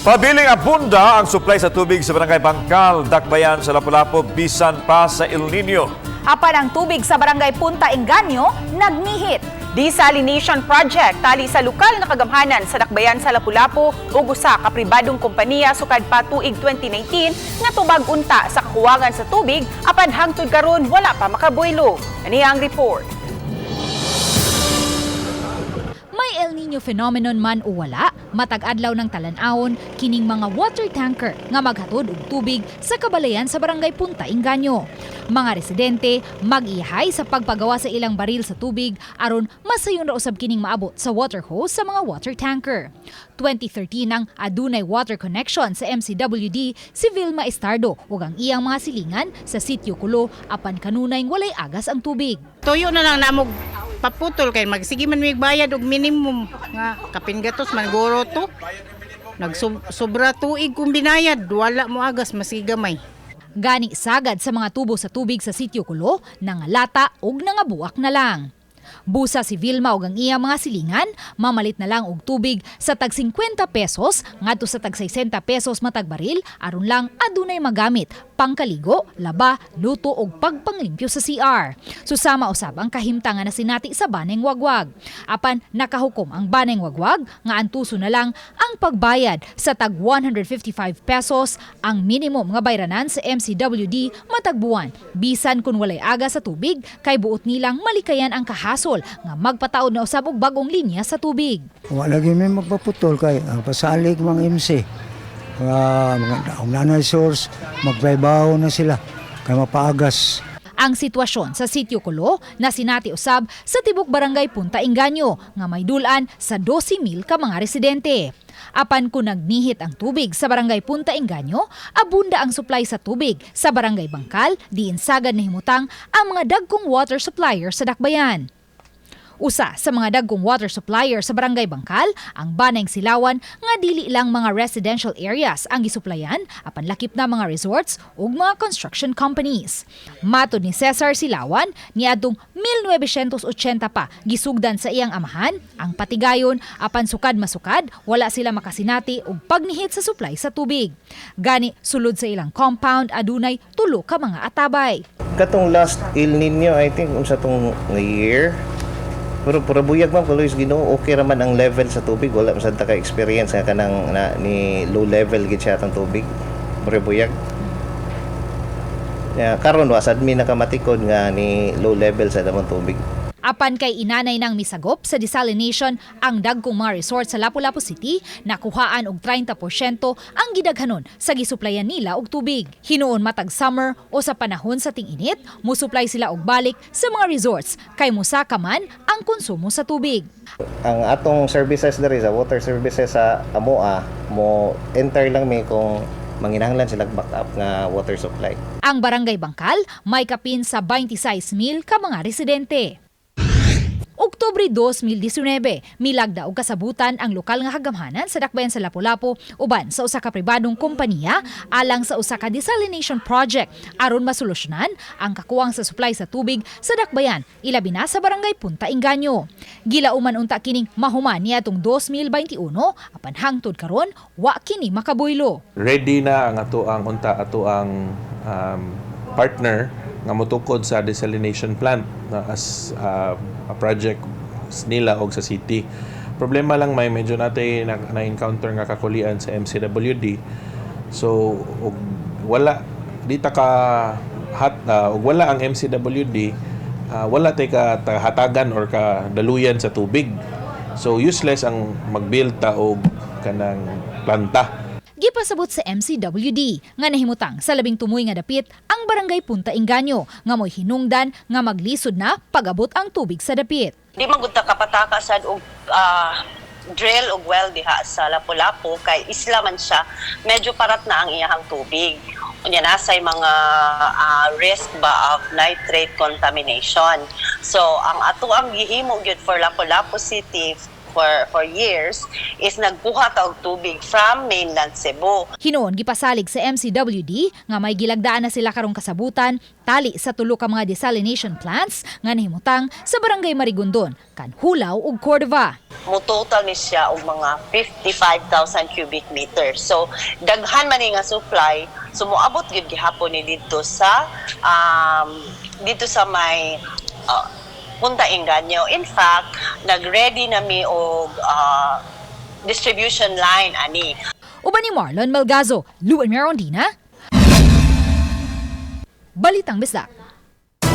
Pabiling abunda ang supply sa tubig sa Barangay Bangkal, Dakbayan sa Lapu-Lapu bisan pa sa El Nino. Apan ang tubig sa Barangay Punta Engaño nagnihit. Desalination project tali sa lokal nga kagamhanan sa Dakbayan sa Lapu-Lapu ug usa ka pribadong kompanya sukad pa tuig 2019 nga tubag unta sa kakuwangan sa tubig apan hangtod karon wala pa makabuelo. Ani ang report. May El Nino phenomenon man o wala, matag adlaw ng talan-awon kining mga water tanker nga maghatod og tubig sa kabalayan sa Barangay Punta Engaño. Mga residente mag-iyahay sa pagpagawa sa ilang baril sa tubig aron masayon ra usab kining maabot sa water hose sa mga water tanker. 2013 nang adunay water connection sa MCWD si Vilma Estardo ug ang iyang mga silingan sa Sitio Kulo apan kanunay walay agas ang tubig. Tuyo na lang namog paputol kay magsige man mig bayad og minimum nga kapin gatos man guro to. Nagsobra tuig kung binayad wala mo agas masigamay. Gani sagad sa mga tubo sa tubig sa Sitio Kulo nangalata ug nangabuak na lang. Busa si Vilma ug ang iyang mga silingan, mamalit na lang og tubig sa tag 50 pesos ngadto sa tag 60 pesos matag baril aron lang adunay magamit pangkaligo, laba, luto ug pagpanglimpyo sa CR. Susama usab ang kahimtangan na sinati sa Baneng Wagwag. Apan nakahukom ang Baneng Wagwag nga antuso na lang ang pagbayad sa tag 155 pesos ang minimum nga bayranan sa MCWD matag buwan. Bisan kun walay aga sa tubig kay buot nilang malikayan ang kahasol nga magpataod na usab og bagong linya sa tubig. Wala lagi may magpaputol kay pasalig mga MC. Mga nanay source, magbaybaw na sila kay mapaagas. Ang sitwasyon sa Sitio Kulo na sinati usab sa tibok Barangay Punta Engaño nga may dulan sa 12,000 ka mga residente. Apan kung nagnihit ang tubig sa Barangay Punta Engaño, abunda ang supply sa tubig sa Barangay Bangkal, diin sagad nahimutang ang mga dagkong water supplier sa Dakbayan. Usa sa mga dagkong water supplier sa Barangay Bangkal, ang Baneng Silawan nga dili lang mga residential areas ang gisuplayan, apan lakip na mga resorts ug mga construction companies. Matod ni Cesar Silawan, niadtong 1980 pa gisugdan sa iyang amahan ang patigayon apan sukad masukad wala sila makasinati og pagnihit sa supply sa tubig. Gani sulod sa ilang compound adunay tulo ka mga atabay. Katong last El Nino I think unsa tong year. Pero buyag man Luis Ginoo, okay raman ang level sa tubig, wala man sad ka experience nga kanang ni low level gid siya atong tubig. Pero buyag. Karon wa sad mi nakamatikod nga ni low level sa damong tubig. Apan kay inanay ng misagop sa desalination ang dagkong mga resort sa Lapu-Lapu City, nakuhaan og 30% ang gidaghanon sa gisuplayan nila og tubig. Hinuon matag summer o sa panahon sa ting-init, musuplay sila og balik sa mga resorts kay musaka man ang konsumo sa tubig. Ang atong services diri sa water services sa Amoa mo enter lang mi kung manginahanglan sila backup nga water supply. Ang Barangay Bangkal may kapin sa 26,000 ka mga residente. Oktubre 2019, milagda og kasabutan ang lokal nga kagamhanan sa Dakbayan sa Lapu-Lapu uban sa usa ka pribadong kompanya alang sa usa ka desalination project aron masolusyonan ang kakuwang sa supply sa tubig sa Dakbayan ilabi na sa Barangay Punta Engaño. Gilauman unta kining mahuman niadtong 2021 apan hangtod karon wa kini makabuylo. Ready na ang partner nga motukod sa desalination plant as a project nila og sa city. Problema lang may medyo natin na-encounter nga kakulian sa MCWD. So wala dita ka wala ang MCWD, wala tay ka hatagan or ka daluyan sa tubig. So useless ang mag-build ta og kanang planta. Gipasabot sa MCWD nga nahimutang sa labing tumoy nga dapit ang Barangay Punta Engaño nga mo'y hinungdan nga maglisod na pag-abot ang tubig sa dapit. Di man gud ta kapatakasan og drill og well diha sa Lapu-Lapu kay isla man siya, medyo parat na ang iyahang tubig. Unya nasay mga risk ba of nitrate contamination. So ang ato ang gihimo gyud for Lapu-Lapu City for years is nagbuhat og tubig from mainland Cebu. Hinuon gipasalig sa MCWD nga may gilagdaan na sila karong kasabutan tali sa tulo ka mga desalination plants nga nahimutang sa Barangay Marigondon, Kanhulaw ug Cordova. Mo total ni siya og mga 55,000 cubic meters. So daghan man ni nga supply, so moabot gyud gihapon ni dito sa may Punta Engaño. In fact, nag-ready na mi og distribution line ani. Uban ni Marlon Malgazo, Luan Merondina, Balitang Bisdak.